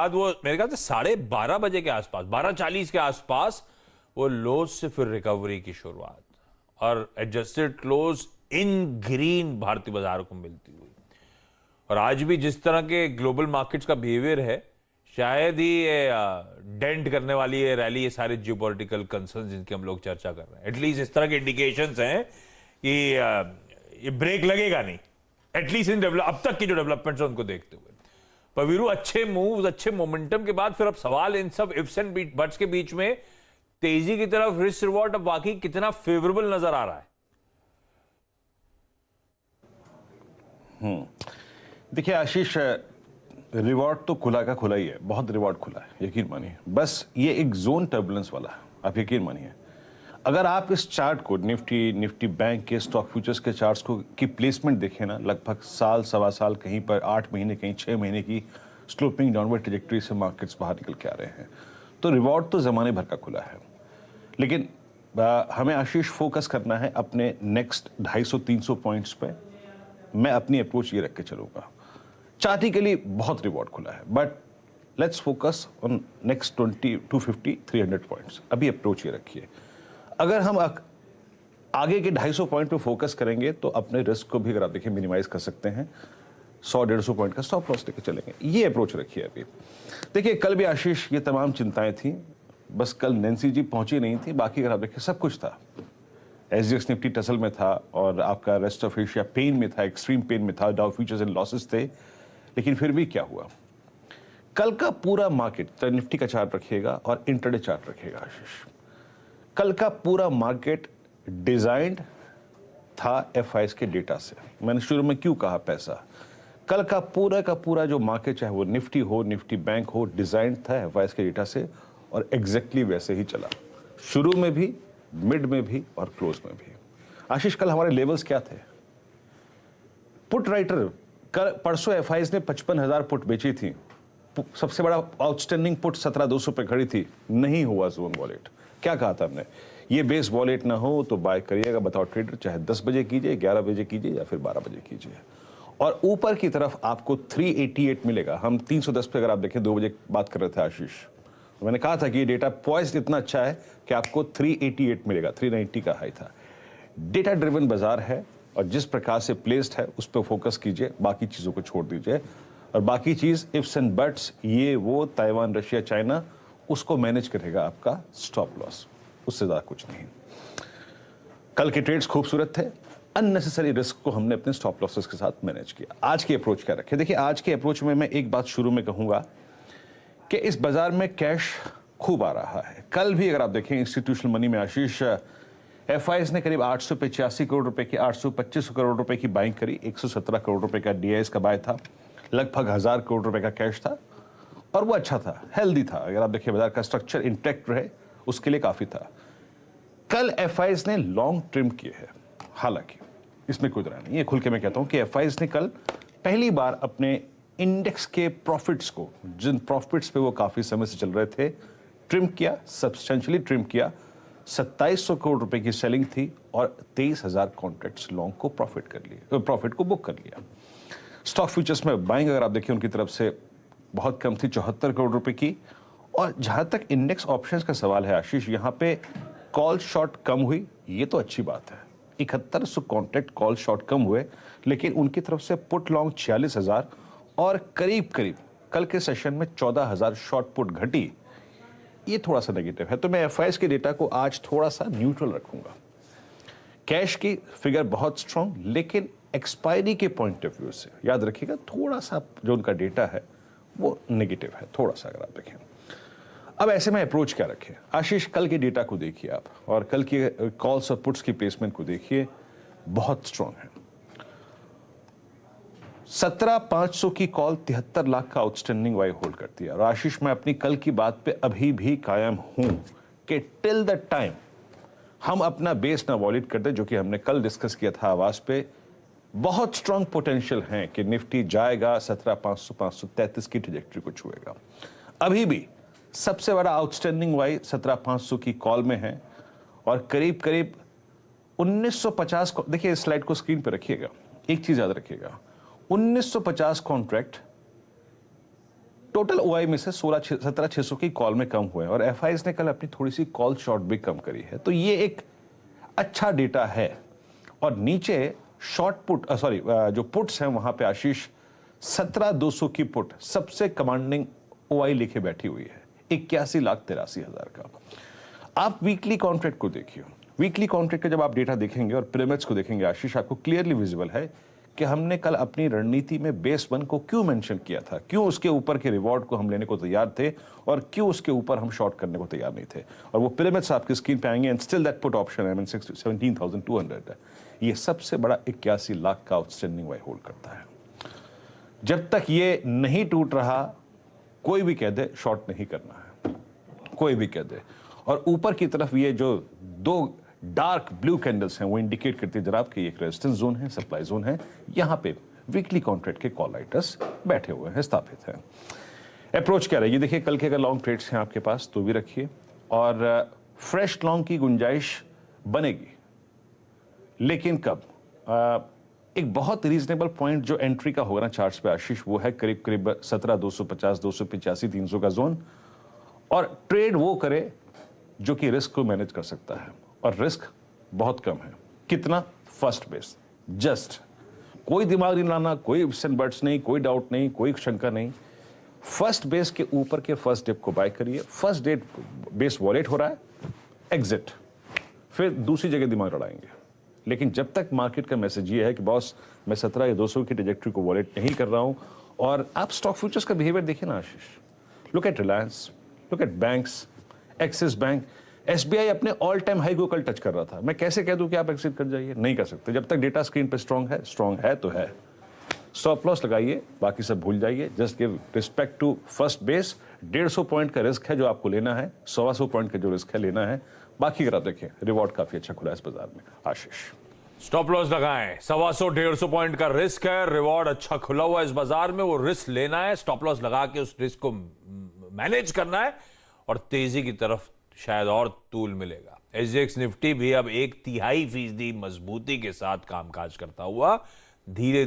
बाद वो मेरे ख्याल से 12:30 के आसपास, 12:40 के आसपास वो लोज से फिर रिकवरी की शुरुआत और एडजस्टेड क्लोज इन ग्रीन भारतीय बाजार को मिलती हुई। और आज भी जिस तरह के ग्लोबल मार्केट्स का बिहेवियर है, शायद ही ये डेंट करने वाली है रैली ये सारे जियोपॉलिटिकल कंसर्न जिनकी हम लोग चर्चा कर रहे हैं। एटलीस्ट इस तरह के इंडिकेशंस हैं कि ये ब्रेक लगेगा नहीं, एटलीस्ट इन अब तक की जो डेवलपमेंट्स है उनको देखते हुए। पर वीरू, अच्छे मूव्स, अच्छे मोमेंटम के बाद फिर अब सवाल इन सब इफ्स एंड बट्स के बीच में तेजी की तरफ रिस्क रिवॉर्ड अब वाकई कितना फेवरेबल नजर आ रहा है। देखिए आशीष, रिवॉर्ड तो खुला का खुला ही है, बहुत रिवॉर्ड खुला है, यकीन मानिए। बस ये एक जोन टर्बुलेंस वाला है, आप यकीन मानिए। अगर आप इस चार्ट को निफ्टी बैंक के स्टॉक फ्यूचर्स के चार्ट्स को की प्लेसमेंट देखें ना, लगभग साल सवा साल, कहीं पर 8 महीने, कहीं 6 महीने की स्लोपिंग डाउनवर्ड ट्रैजेक्टरी से मार्केट्स बाहर निकल के आ रहे हैं, तो रिवॉर्ड तो जमाने भर का खुला है। लेकिन हमें आशीष फोकस करना है अपने नेक्स्ट 250-300 पॉइंट्स पे। मैं अपनी अप्रोच ये रख के चलूंगा। चार्टी के लिए बहुत रिवॉर्ड खुला है, but let's focus on next 250-300 points. अभी अप्रोच ये रखिए। अगर हम आगे के 250 पॉइंट पे फोकस करेंगे तो अपने रिस्क को भी, अगर आप देखें, मिनिमाइज कर सकते हैं। 100-150 पॉइंट का स्टॉप लॉस लेके चलेंगे। ये अप्रोच रखिए। अभी देखिए, कल भी आशीष ये तमाम चिंताएं थी, बस कल नैन्सी जी पहुंची नहीं थी, बाकी अगर आप देखें सब कुछ था। एसजीएक्स निफ्टी टसल में था और आपका रेस्ट ऑफ एशिया पेन में था, एक्सट्रीम पेन में था, डाउ फ्यूचर्स इन लॉसेस थे। लेकिन फिर भी क्या हुआ, कल का पूरा मार्केट, निफ्टी का चार्ट रखिएगा और इंटरडे चार्ट रखिएगा आशीष, कल का पूरा मार्केट डिजाइंड था एफआईएस के डेटा से। मैंने शुरू में क्यों कहा पैसा, कल का पूरा जो मार्केट, चाहे वो निफ्टी हो, निफ्टी बैंक हो, डिजाइंड था एफआईएस के डेटा से, और एग्जैक्टली वैसे ही चला, शुरू में भी, मिड में भी और क्लोज में भी। आशीष, कल हमारे लेवल्स क्या थे? पुट राइटर, कल परसों एफआईएस ने 55,000 पुट बेची थी, सबसे बड़ा आउटस्टैंडिंग पुट 17,200 पे खड़ी थी, नहीं हुआ जोन वॉलेट। क्या कहा था हमने, ये बेस वॉलेट ना हो तो बाय करिएगा, बताओ ट्रेडर, चाहे 10 बजे कीजिए, 11 बजे कीजिए या फिर 12 बजे कीजिए। और ऊपर की तरफ आपको 388 मिलेगा। हम 310 पे, अगर आप देखें, 2 बजे बात कर रहे थे आशीष, तो मैंने कहा था कि ये डेटा पॉइंट इतना अच्छा है कि आपको 388 मिलेगा, 390 का हाई था। डेटा ड्रिवन बाजार है और जिस प्रकार से प्लेस्ड है उस पर फोकस कीजिए, बाकी चीजों को छोड़ दीजिए। और बाकी चीज इफ्स एंड बट्स, ये वो, ताइवान, रशिया, चाइना, उसको मैनेज करेगा आपका स्टॉप लॉस, उससे ज्यादा कुछ नहीं। कल के ट्रेड्स खूबसूरत थे, अननेसेसरी रिस्क को हमने अपने स्टॉप लॉसेस के साथ मैनेज किया। आज की अप्रोच क्या रखे? देखिए, आज के अप्रोच में मैं एक बात शुरू में कहूंगा कि इस बाजार में कैश खूब आ रहा है। कल भी अगर आप देखें इंस्टीट्यूशनल मनी में आशीष, एफआईएस ने करीब 885 करोड़ रुपए की, 825 करोड़ रुपए की बाइंग करी, 117 करोड़ रुपए का डीआईएस का बाय था, लगभग 1000 करोड़ रुपए का कैश था और वो अच्छा था, हेल्दी था। अगर आप देखिए बाजार का स्ट्रक्चर इंटैक्ट रहे, उसके लिए काफी था। कल एफआईएस ने लॉन्ग ट्रिम किए हैं, हालांकि इसमें कोई तरह नहीं है, खुल के मैं कहता हूं कि एफआईएस ने कल पहली बार अपने इंडेक्स के प्रॉफिट्स को, जिन प्रॉफिट्स पे वो काफी समय से चल रहे थे, ट्रिम किया, सब्सटेंशियली ट्रिम किया। 2700 करोड़ रुपए की सेलिंग थी और 23,000 कॉन्ट्रैक्ट्स लॉन्ग को प्रॉफिट को बुक कर लिया। स्टॉक फ्यूचर्स में बाइंग अगर आप देखिए उनकी तरफ से बहुत कम थी, 74 करोड़ रुपए की। और जहां तक इंडेक्स ऑप्शंस का सवाल है आशीष, यहां पे कॉल शॉर्ट कम हुई, ये तो अच्छी बात है, 7100 कॉन्ट्रैक्ट कॉल शॉर्ट कम हुए, लेकिन उनकी तरफ से पुट लॉन्ग 46,000 और करीब कल के सेशन में 14,000 शॉर्ट पुट घटी। ये थोड़ा सा नेगेटिव है, तो मैं एफआईएस के डेटा को आज थोड़ा सा न्यूट्रल रखूंगा। कैश की फिगर बहुत स्ट्रांग, लेकिन एक्सपायरी के पॉइंट ऑफ व्यू से याद रखिएगा, थोड़ा सा जो उनका डेटा है वो नेगेटिव है, थोड़ा सा अगर आप देखें। अब ऐसे में अप्रोच क्या रखें आशीष? कल के डेटा को देखिए आप, और कल की कॉल्स और पुट्स की प्लेसमेंट को देखिए, बहुत स्ट्रांग है। 17,500 की कॉल 73 लाख का आउटस्टैंडिंग वाई होल्ड करती है। और आशीष, मैं अपनी कल की बात पे अभी भी कायम हूं कि टिल द टाइम हम अपना बेस ना वॉलिड कर दे, जो कि हमने कल डिस्कस किया था आवाज पे, बहुत स्ट्रांग पोटेंशियल है कि निफ्टी जाएगा 17,500, 533 की ट्रैजेक्टरी को छुएगा। अभी भी सबसे बड़ा आउटस्टैंडिंग वाई 17,500 की कॉल में है और करीब 1950 को, देखिए इस स्लाइड को स्क्रीन पे रखिएगा, एक चीज याद रखिएगा, 1950 कॉन्ट्रैक्ट टोटल ओआई में से 17,600 की कॉल में कम हुए हैं और एफआईज ने कल अपनी थोड़ी सी कॉल शॉर्ट भी कम करी है, तो ये एक अच्छा डेटा है। और नीचे शॉर्ट पुट जो पुट्स हैं वहां पे आशीष 17,200 की पुट सबसे कमांडिंग ओआई लेके बैठी हुई है, 81,83,000 का। आप वीकली कॉन्ट्रैक्ट को देखिए, वीकली कॉन्ट्रैक्ट का जब आप डेटा देखेंगे और पिरामिड्स को देखेंगे आशीष, आपको क्लियरली विजिबल है कि हमने कल अपनी रणनीति में बेस 1 को क्यों मेंशन किया था, क्यों उसके ऊपर के रिवॉर्ड को हम लेने को तैयार थे और क्यों उसके ऊपर हम शॉर्ट करने को तैयार नहीं थे। और वो पिरामिड्स आपकी स्क्रीन पे आएंगे and still that put option है 17,200 है। ये सबसे बड़ा 81 लाख का आउटस्टैंडिंग वाई होल्ड करता है। जब तक ये नहीं टूट रहा, कोई भी कह दे शॉर्ट नहीं करना है, कोई भी कह दे। और ऊपर की तरफ ये जो दो डार्क ब्लू कैंडल्स हैं वो इंडिकेट करती है जनाब कि एक रेजिस्टेंस जोन है, सप्लाई जोन है, यहां पे वीकली कॉन्ट्रैक्ट के कॉल राइटर्स बैठे हुए हैं, स्थापित हैं। अप्रोच क्या रहेगी, देखिए कल के अगर लॉन्ग ट्रेड्स हैं आपके पास तो भी रखिए, और फ्रेश लॉन्ग की गुंजाइश बनेगी, लेकिन कब? एक बहुत रीजनेबल पॉइंट जो एंट्री का होगा ना चार्ट्स पे आशीष, वो है करीब करीब 17,250, 285, 300 का जोन। और ट्रेड वो करे जो कि रिस्क को मैनेज कर सकता है, और रिस्क बहुत कम है। कितना? फर्स्ट बेस, जस्ट कोई दिमाग नहीं लाना, कोई इफ्स एंड बट्स नहीं, कोई डाउट नहीं, कोई शंका नहीं। फर्स्ट बेस के ऊपर के फर्स्ट डिप को बाय करिए, फर्स्ट डेट बेस वॉलेट हो रहा है, एग्जिट, फिर दूसरी जगह दिमाग लड़ाएंगे। लेकिन जब तक मार्केट का मैसेज ये है कि बॉस मैं 17 या 200 की ट्रेजेक्टरी को वॉलेट नहीं कर रहा हूं, और आप स्टॉक फ्यूचर्स का बिहेवियर देखिए ना Ashish, look at Reliance, look at banks, Axis bank, SBI अपने ऑल टाइम हाई को कल टच कर रहा था। मैं कैसे कह दूं कि आप एग्जिट कर जाइए? नहीं कर सकते जब तक डेटा स्क्रीन पे स्ट्रांग है तो है। स्टॉप लॉस लगाइए, बाकी सब भूल जाइए, just give respect to first base. 150 point का रिस्क है जो आपको लेना है, 125 पॉइंट का जो रिस्क है लेना है, बाकी अगर आप देखें रिवॉर्ड काफी अच्छा खुला है इस बाजार में आशीष। स्टॉप लॉस लगाएं, 125-150 पॉइंट का रिस्क है, रिवॉर्ड अच्छा खुला हुआ है इस बाजार में, वो रिस्क लेना है, स्टॉप लॉस लगा के उस रिस्क को मैनेज करना है, और तेजी की तरफ शायद और तूल मिलेगा। एसजीएक्स निफ्टी भी अब 1/3% मजबूती के साथ कामकाज करता हुआ धीरे धीरे